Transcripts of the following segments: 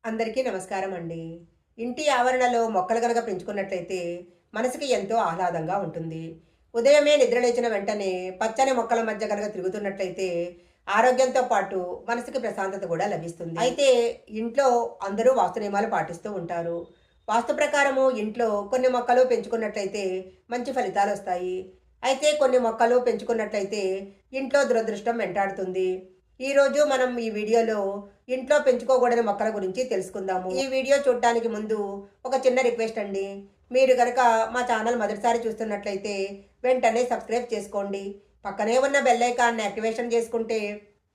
అందరికీ నమస్కారం అండి. ఇంటి ఆవరణలో మొక్కలు గనక పెంచుకున్నట్లయితే మనసుకి ఎంతో ఆహ్లాదంగా ఉంటుంది. ఉదయమే నిద్రలేచిన వెంటనే పచ్చని మొక్కల మధ్య గనక తిరుగుతున్నట్లయితే ఆరోగ్యంతో పాటు మనసుకి ప్రశాంతత కూడా లభిస్తుంది. అయితే ఇంట్లో అందరూ వాస్తు నియమాలు పాటిస్తూ ఉంటారు. వాస్తు ప్రకారము ఇంట్లో కొన్ని మొక్కలు పెంచుకున్నట్లయితే మంచి ఫలితాలు వస్తాయి. అయితే కొన్ని మొక్కలు పెంచుకున్నట్లయితే ఇంట్లో దురదృష్టం వెంటాడుతుంది. ఈరోజు మనం ఈ వీడియోలో ఇంట్లో పెంచుకోకూడని మొక్కల గురించి తెలుసుకుందాము. ఈ వీడియో చూడటానికి ముందు ఒక చిన్న రిక్వెస్ట్ అండి. మీరు గనక మా ఛానల్ మొదటిసారి చూస్తున్నట్లయితే వెంటనే సబ్స్క్రైబ్ చేసుకోండి. పక్కనే ఉన్న బెల్ ఐకాన్ని యాక్టివేషన్ చేసుకుంటే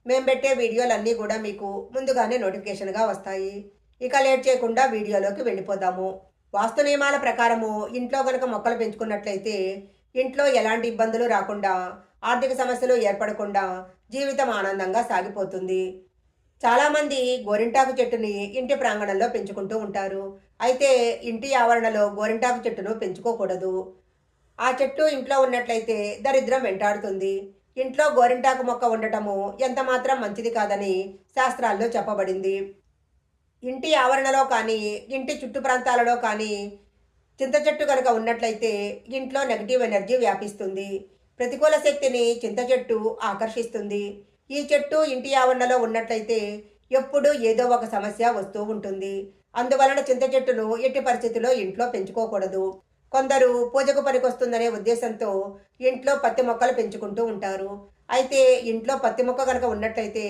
మేము పెట్టే వీడియోలన్నీ కూడా మీకు ముందుగానే నోటిఫికేషన్గా వస్తాయి. ఇక లేట్ చేయకుండా వీడియోలోకి వెళ్ళిపోదాము. వాస్తు నియమాల ప్రకారము ఇంట్లో గనక మొక్కలు పెంచుకున్నట్లయితే ఇంట్లో ఎలాంటి ఇబ్బందులు రాకుండా, ఆర్థిక సమస్యలు ఏర్పడకుండా జీవితం ఆనందంగా సాగిపోతుంది. చాలామంది గోరింటాకు చెట్టుని ఇంటి ప్రాంగణంలో పెంచుకుంటూ ఉంటారు. అయితే ఇంటి ఆవరణలో గోరింటాకు చెట్టును పెంచుకోకూడదు. ఆ చెట్టు ఇంట్లో ఉన్నట్లయితే దరిద్రం వెంటాడుతుంది. ఇంట్లో గోరింటాకు మొక్క ఉండటము ఎంత మాత్రం మంచిది కాదని శాస్త్రాల్లో చెప్పబడింది. ఇంటి ఆవరణలో కానీ, ఇంటి చుట్టు ప్రాంతాలలో కానీ చింత చెట్టు కనుక ఉన్నట్లయితే ఇంట్లో నెగిటివ్ ఎనర్జీ వ్యాపిస్తుంది. ప్రతికూల శక్తిని చింత చెట్టు ఆకర్షిస్తుంది. ఈ చెట్టు ఇంటి ఆవరణలో ఉన్నట్లయితే ఎప్పుడూ ఏదో ఒక సమస్య వస్తూ ఉంటుంది. అందువలన చింత చెట్టును ఎట్టి పరిస్థితుల్లో ఇంట్లో పెంచుకోకూడదు. కొందరు పూజకు పనికొస్తుందనే ఉద్దేశంతో ఇంట్లో పత్తి మొక్కలు పెంచుకుంటూ ఉంటారు. అయితే ఇంట్లో పత్తి మొక్క కనుక ఉన్నట్లయితే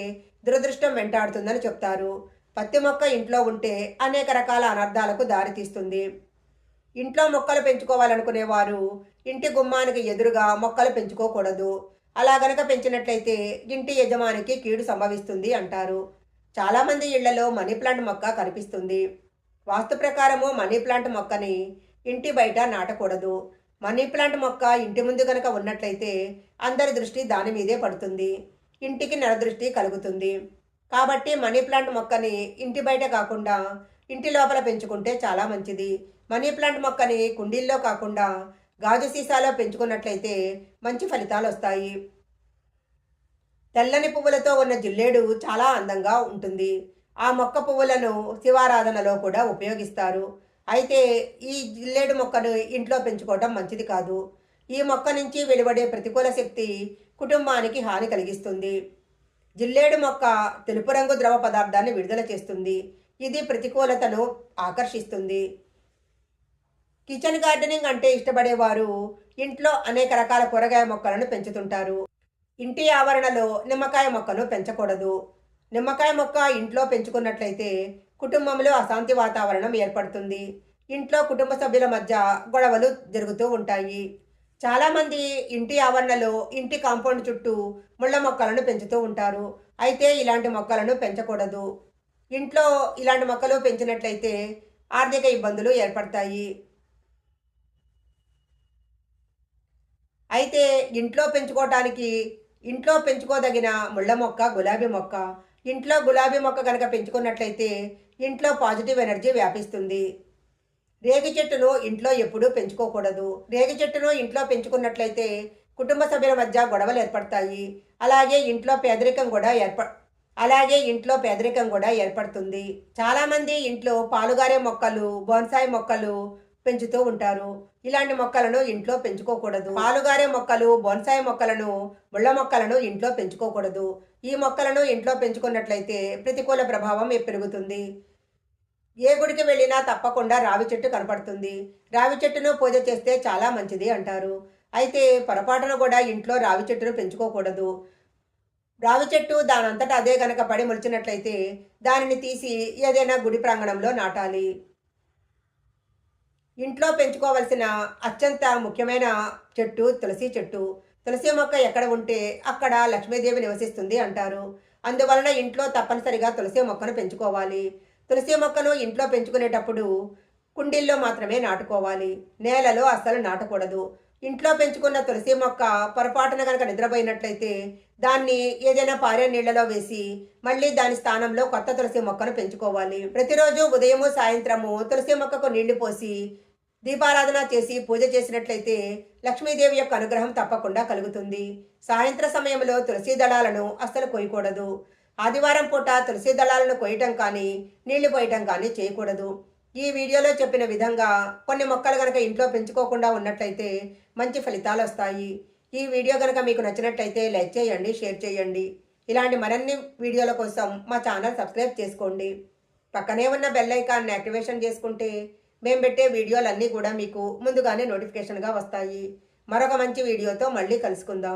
దురదృష్టం వెంటాడుతుందని చెప్తారు. పత్తి మొక్క ఇంట్లో ఉంటే అనేక రకాల అనర్థాలకు దారితీస్తుంది. ఇంట్లో మొక్కలు పెంచుకోవాలనుకునేవారు ఇంటి గుమ్మానికి ఎదురుగా మొక్కలు పెంచుకోకూడదు. అలా గనక పెంచినట్లయితే ఇంటి యజమానికి కీడు సంభవిస్తుంది అంటారు. చాలామంది ఇళ్లలో మనీ ప్లాంట్ మొక్క కనిపిస్తుంది. వాస్తు ప్రకారము మనీ ప్లాంట్ మొక్కని ఇంటి బయట నాటకూడదు. మనీ ప్లాంట్ మొక్క ఇంటి ముందు గనక ఉన్నట్లయితే అందరి దృష్టి దాని మీదే పడుతుంది. ఇంటికి నరదృష్టి కలుగుతుంది. కాబట్టి మనీ ప్లాంట్ మొక్కని ఇంటి బయట కాకుండా ఇంటి లోపల పెంచుకుంటే చాలా మంచిది. మనీ ప్లాంట్ మొక్కని కుండీల్లో కాకుండా గాజు సీసాలో పెంచుకున్నట్లయితే మంచి ఫలితాలు వస్తాయి. తెల్లని పువ్వులతో ఉన్న జిల్లేడు చాలా అందంగా ఉంటుంది. ఆ మొక్క పువ్వులను శివారాధనలో కూడా ఉపయోగిస్తారు. అయితే ఈ జిల్లేడు మొక్కను ఇంట్లో పెంచుకోవటం మంచిది కాదు. ఈ మొక్క నుంచి వెలువడే ప్రతికూల శక్తి కుటుంబానికి హాని కలిగిస్తుంది. జిల్లేడు మొక్క తెలుపు రంగు ద్రవ పదార్థాన్ని విడుదల చేస్తుంది. ఇది ప్రతికూలతను ఆకర్షిస్తుంది. కిచెన్ గార్డెనింగ్ అంటే ఇష్టపడేవారు ఇంట్లో అనేక రకాల కూరగాయ మొక్కలను పెంచుతుంటారు. ఇంటి ఆవరణలో నిమ్మకాయ మొక్కను పెంచకూడదు. నిమ్మకాయ మొక్క ఇంట్లో పెంచుకున్నట్లయితే కుటుంబంలో అశాంతి వాతావరణం ఏర్పడుతుంది. ఇంట్లో కుటుంబ సభ్యుల మధ్య గొడవలు జరుగుతూ ఉంటాయి. చాలామంది ఇంటి ఆవరణలో ఇంటి కాంపౌండ్ చుట్టూ ముళ్ళ మొక్కలను పెంచుతూ ఉంటారు. అయితే ఇలాంటి మొక్కలను పెంచకూడదు. ఇంట్లో ఇలాంటి మొక్కలు పెంచినట్లయితే ఆర్థిక ఇబ్బందులు ఏర్పడతాయి. అయితే ఇంట్లో పెంచుకోదగిన ముళ్ళ మొక్క గులాబీ మొక్క. ఇంట్లో గులాబీ మొక్క కనుక పెంచుకున్నట్లయితే ఇంట్లో పాజిటివ్ ఎనర్జీ వ్యాపిస్తుంది. రేగి చెట్టును ఇంట్లో ఎప్పుడూ పెంచుకోకూడదు. రేగి చెట్టును ఇంట్లో పెంచుకున్నట్లయితే కుటుంబ సభ్యుల మధ్య గొడవలు ఏర్పడతాయి. అలాగే ఇంట్లో పేదరికం కూడా ఏర్పడుతుంది. చాలామంది ఇంట్లో పాలుగారే మొక్కలు, బోన్సాయి మొక్కలు పెంచుతూ ఉంటారు. ఇలాంటి మొక్కలను ఇంట్లో పెంచుకోకూడదు. పాలుగారే మొక్కలు, బోన్సాయి మొక్కలను, ముళ్ళ మొక్కలను ఇంట్లో పెంచుకోకూడదు. ఈ మొక్కలను ఇంట్లో పెంచుకున్నట్లయితే ప్రతికూల ప్రభావం పెరుగుతుంది. ఏ గుడికి వెళ్ళినా తప్పకుండా రావి చెట్టు కనపడుతుంది. రావి చెట్టును పూజ చేస్తే చాలా మంచిది అంటారు. అయితే పొరపాటున కూడా ఇంట్లో రావి చెట్టును పెంచుకోకూడదు. రావి చెట్టు దానంతటా అదే గనక పడి మొలిచినట్లయితే దానిని తీసి ఏదైనా గుడి ప్రాంగణంలో నాటాలి. ఇంట్లో పెంచుకోవలసిన అత్యంత ముఖ్యమైన చెట్టు తులసి చెట్టు. తులసి మొక్క ఎక్కడ ఉంటే అక్కడ లక్ష్మీదేవి నివసిస్తుంది అంటారు. అందువలన ఇంట్లో తప్పనిసరిగా తులసి మొక్కను పెంచుకోవాలి. తులసి మొక్కను ఇంట్లో పెంచుకునేటప్పుడు కుండీల్లో మాత్రమే నాటుకోవాలి. నేలలో అస్సలు నాటకూడదు. ఇంట్లో పెంచుకున్న తులసి మొక్క పొరపాటున కనుక నిద్రపోయినట్లయితే దాన్ని ఏదైనా పారే నీళ్లలో వేసి మళ్ళీ దాని స్థానంలో కొత్త తులసి మొక్కను పెంచుకోవాలి. ప్రతిరోజు ఉదయము సాయంత్రము తులసి మొక్కకు నీళ్లు పోసి దీపారాధన చేసి పూజ చేసినట్లయితే లక్ష్మీదేవి యొక్క అనుగ్రహం తప్పకుండా కలుగుతుంది. సాయంత్ర సమయంలో తులసి దళాలను అస్సలు కొయ్యకూడదు. ఆదివారం పూట తులసి దళాలను కొయ్యటం కానీ నీళ్లు పోయటం కానీ చేయకూడదు. ఈ వీడియోలో చెప్పిన విధంగా కొన్ని మొక్కలు కనుక ఇంట్లో పెంచుకోకుండా ఉన్నట్లయితే మంచి ఫలితాలు వస్తాయి. ఈ వీడియో కనుక మీకు నచ్చినట్లయితే లైక్ చేయండి, షేర్ చేయండి. ఇలాంటి మరిన్ని వీడియోల కోసం మా ఛానల్ సబ్స్క్రైబ్ చేసుకోండి. పక్కనే ఉన్న బెల్ ఐకాన్ని యాక్టివేషన్ చేసుకుంటే మేము పెట్టే వీడియోలన్నీ కూడా మీకు ముందుగానే నోటిఫికేషన్గా వస్తాయి. మరొక మంచి వీడియోతో మళ్ళీ కలుసుకుందాం.